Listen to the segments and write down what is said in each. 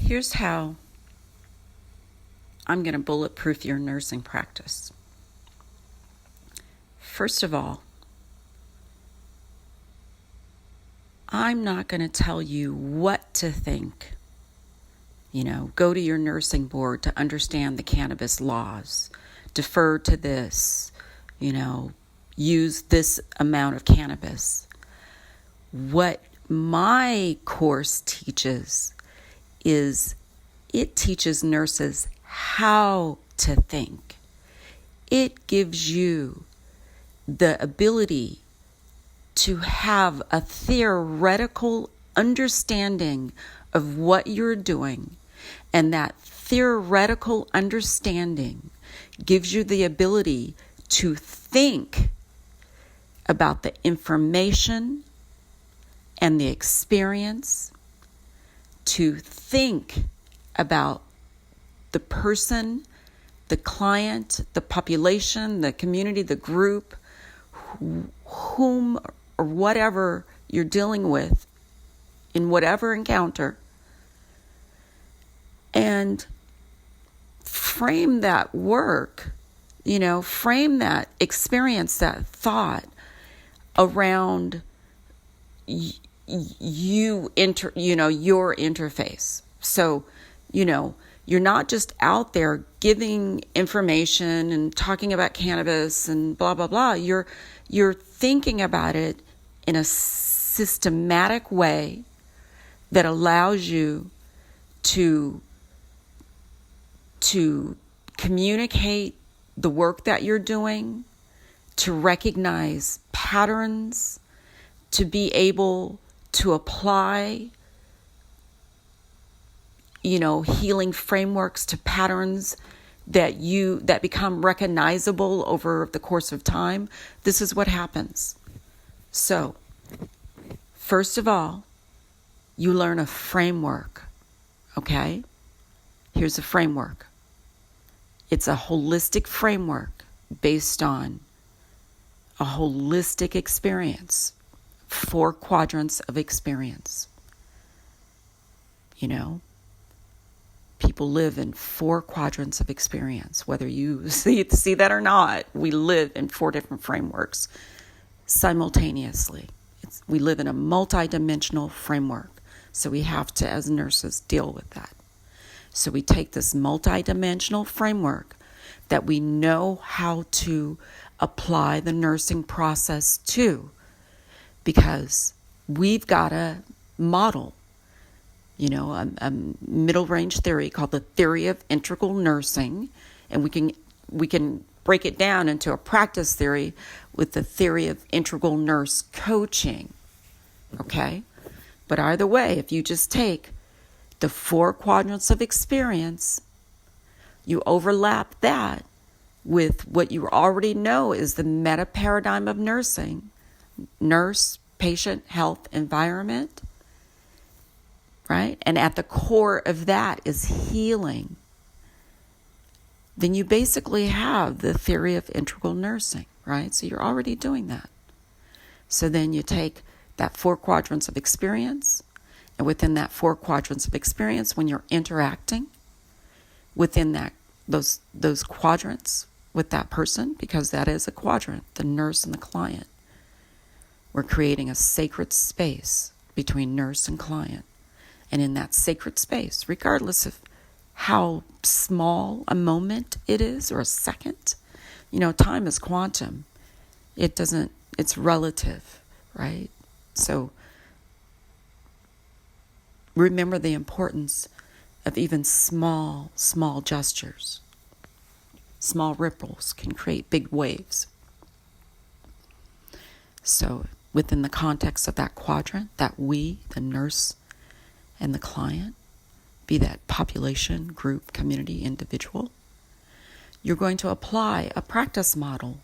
Here's how I'm going to bulletproof your nursing practice. First of all, I'm not going to tell you what to think. Go to your nursing board to understand the cannabis laws. Defer to this, use this amount of cannabis. What my course teaches is it teaches nurses how to think. It gives you the ability to have a theoretical understanding of what you're doing, and that theoretical understanding gives you the ability to think about the information and the experience, to think about the person, the client, the population, the community, the group, whom or whatever you're dealing with in whatever encounter, and frame that work, frame that experience, that thought around your interface. So, you're not just out there giving information and talking about cannabis and blah, blah, blah. You're thinking about it in a systematic way that allows you to communicate the work that you're doing, to recognize patterns, to be able to apply healing frameworks to patterns that become recognizable over the course of time. This is what happens. So, first of all, you learn a framework, okay? Here's a framework. It's a holistic framework based on a holistic experience, 4 quadrants of experience. People live in 4 quadrants of experience. Whether you see that or not, we live in 4 different frameworks simultaneously. We live in a multidimensional framework. So we have to, as nurses, deal with that. So we take this multidimensional framework that we know how to apply the nursing process to, because we've got a model, a middle range theory called the theory of integral nursing, and we can break it down into a practice theory with the theory of integral nurse coaching. Okay? But either way, if you just take the 4 quadrants of experience, you overlap that with what you already know is the meta paradigm of nursing: nurse, patient, health, environment, right? And at the core of that is healing. Then you basically have the theory of integral nursing, right? So you're already doing that. So then you take that 4 quadrants of experience, and within that 4 quadrants of experience, when you're interacting within those quadrants with that person, because that is a quadrant, the nurse and the client, we're creating a sacred space between nurse and client. And in that sacred space, regardless of how small a moment it is or a second, time is quantum. It's relative, right? So remember the importance of even small gestures. Small ripples can create big waves. So within the context of that quadrant, that we, the nurse and the client, be that population, group, community, individual, you're going to apply a practice model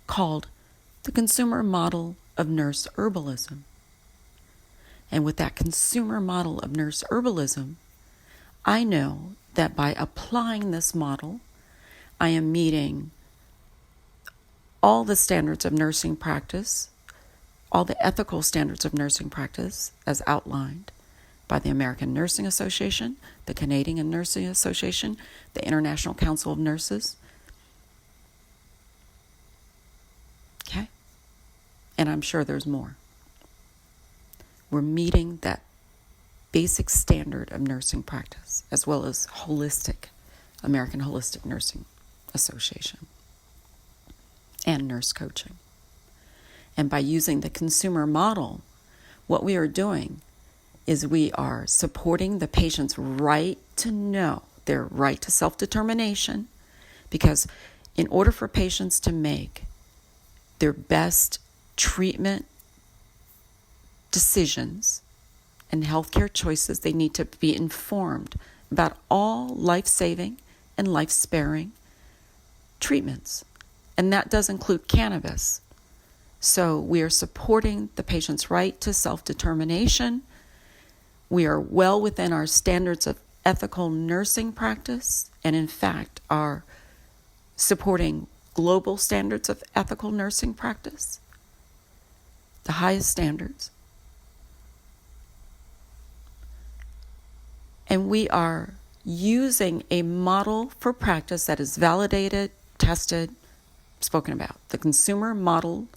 called the consumer model of nurse herbalism. And with that consumer model of nurse herbalism, I know that by applying this model, I am meeting all the standards of nursing practice, all the ethical standards of nursing practice as outlined, by the American Nursing Association, the Canadian Nursing Association, the International Council of Nurses. Okay? And I'm sure there's more. We're meeting that basic standard of nursing practice, as well as American Holistic Nursing Association, and nurse coaching. And by using the consumer model, what we are doing is we are supporting the patient's right to know, their right to self-determination, because in order for patients to make their best treatment decisions and healthcare choices, they need to be informed about all life-saving and life-sparing treatments. And that does include cannabis. So we are supporting the patient's right to self-determination. We are well within our standards of ethical nursing practice, and in fact are supporting global standards of ethical nursing practice, the highest standards. And we are using a model for practice that is validated, tested, spoken about. The consumer model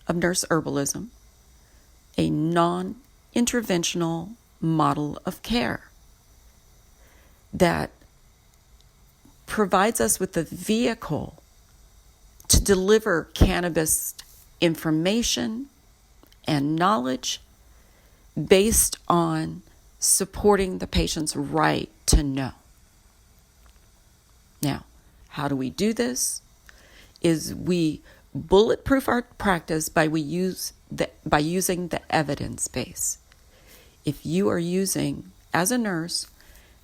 of nurse herbalism, a non-interventional model of care that provides us with the vehicle to deliver cannabis information and knowledge based on supporting the patient's right to know. Now, how do we do this? Is we bulletproof our practice by using the evidence base. If you are using, as a nurse,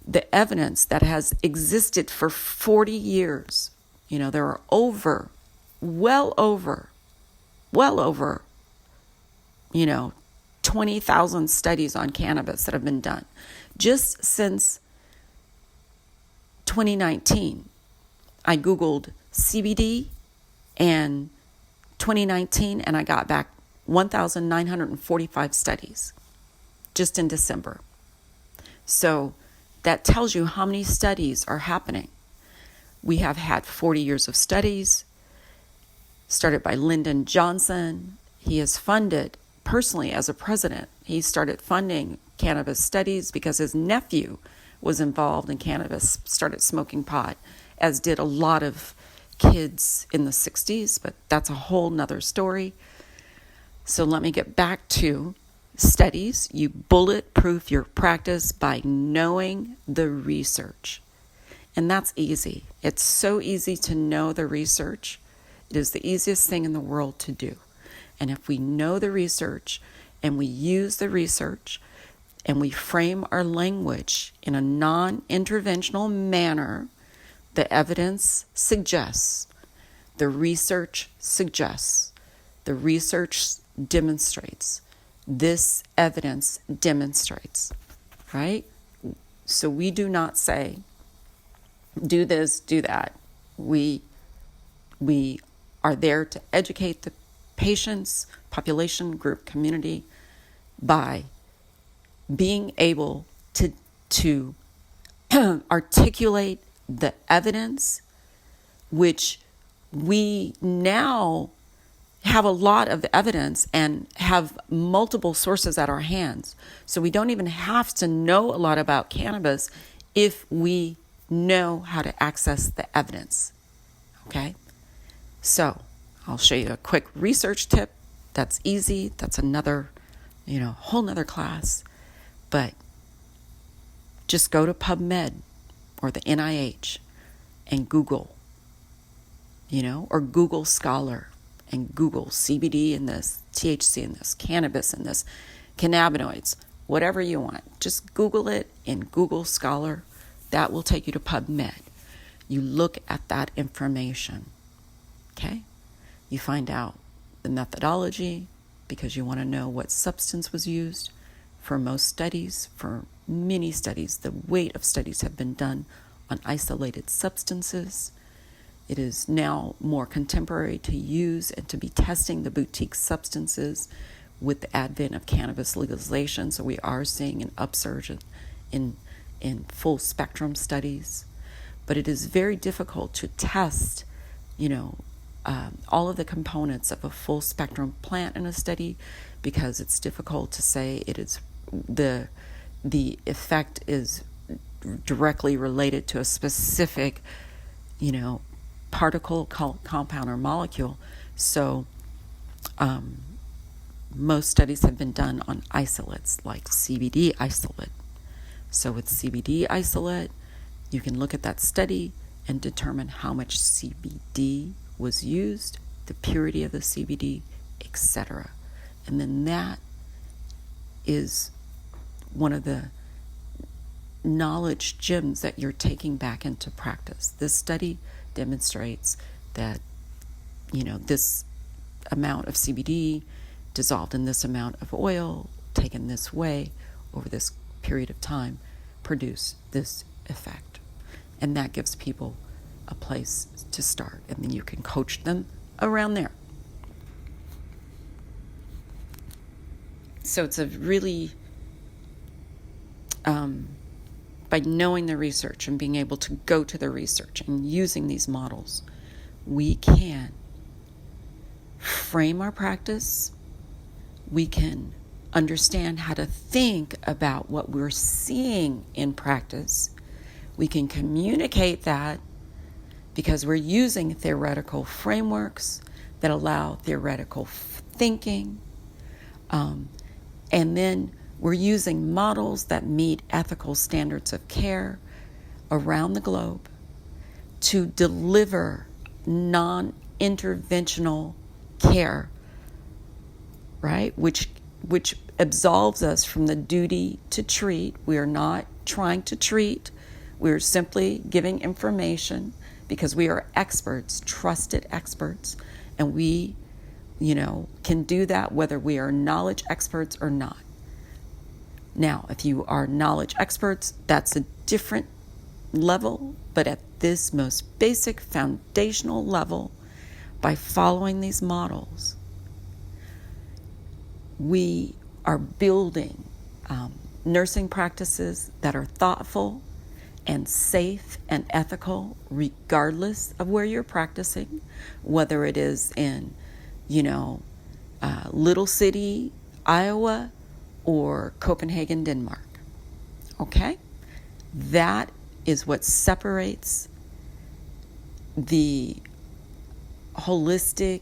the evidence that has existed for 40 years, there are well over, 20,000 studies on cannabis that have been done. Just since 2019, I Googled CBD and 2019, and I got back 1,945 studies just in December. So that tells you how many studies are happening. We have had 40 years of studies, started by Lyndon Johnson. He has funded, personally as a president, he started funding cannabis studies because his nephew was involved in cannabis, started smoking pot, as did a lot of kids in the 60s, but that's a whole nother story. So let me get back to studies. You bulletproof your practice by knowing the research. And that's easy. It's so easy to know the research. It is the easiest thing in the world to do. And if we know the research and we use the research and we frame our language in a non-interventional manner, the evidence suggests, the research suggests, the research demonstrates, this evidence demonstrates, right? So we do not say, do this, do that. We are there to educate the patients, population, group, community by being able to articulate the evidence, which we now have a lot of evidence and have multiple sources at our hands. So we don't even have to know a lot about cannabis if we know how to access the evidence. Okay? So I'll show you a quick research tip. That's easy. That's another, whole nother class. But just go to PubMed or the NIH and Google, or Google Scholar and Google CBD in this, THC in this, cannabis in this, cannabinoids, whatever you want. Just Google it in Google Scholar. That will take you to PubMed. You look at that information, okay? You find out the methodology because you want to know what substance was used. For most studies, for many studies, the weight of studies have been done on isolated substances. It is now more contemporary to use and to be testing the boutique substances, with the advent of cannabis legalization. So we are seeing an upsurge in full spectrum studies. But it is very difficult to test, all of the components of a full spectrum plant in a study, because it's difficult to say it is the effect is directly related to a specific, particle, compound, or molecule. So most studies have been done on isolates, like CBD isolate. So with CBD isolate, you can look at that study and determine how much CBD was used, the purity of the CBD, etc. And then that is one of the knowledge gems that you're taking back into practice. This study demonstrates that, this amount of CBD dissolved in this amount of oil, taken this way over this period of time, produce this effect. And that gives people a place to start. And then you can coach them around there. So it's a really, by knowing the research and being able to go to the research and using these models, we can frame our practice. We can understand how to think about what we're seeing in practice. We can communicate that because we're using theoretical frameworks that allow theoretical thinking. And then we're using models that meet ethical standards of care around the globe to deliver non-interventional care, right? Which absolves us from the duty to treat. We are not trying to treat. We're simply giving information because we are experts, trusted experts, and we, can do that whether we are knowledge experts or not. Now, if you are knowledge experts, that's a different level, but at this most basic foundational level, by following these models, we are building nursing practices that are thoughtful and safe and ethical, regardless of where you're practicing, whether it is in, Little City, Iowa, or Copenhagen, Denmark. Okay? That is what separates the holistic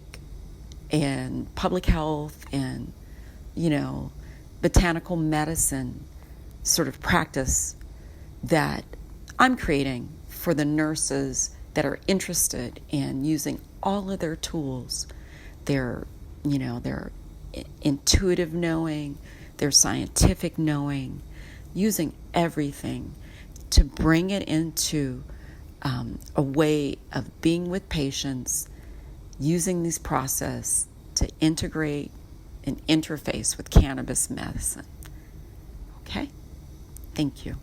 and public health and, botanical medicine sort of practice that I'm creating for the nurses that are interested in using all of their tools, their intuitive knowing, their scientific knowing, using everything to bring it into a way of being with patients, using this process to integrate and interface with cannabis medicine. Okay? Thank you.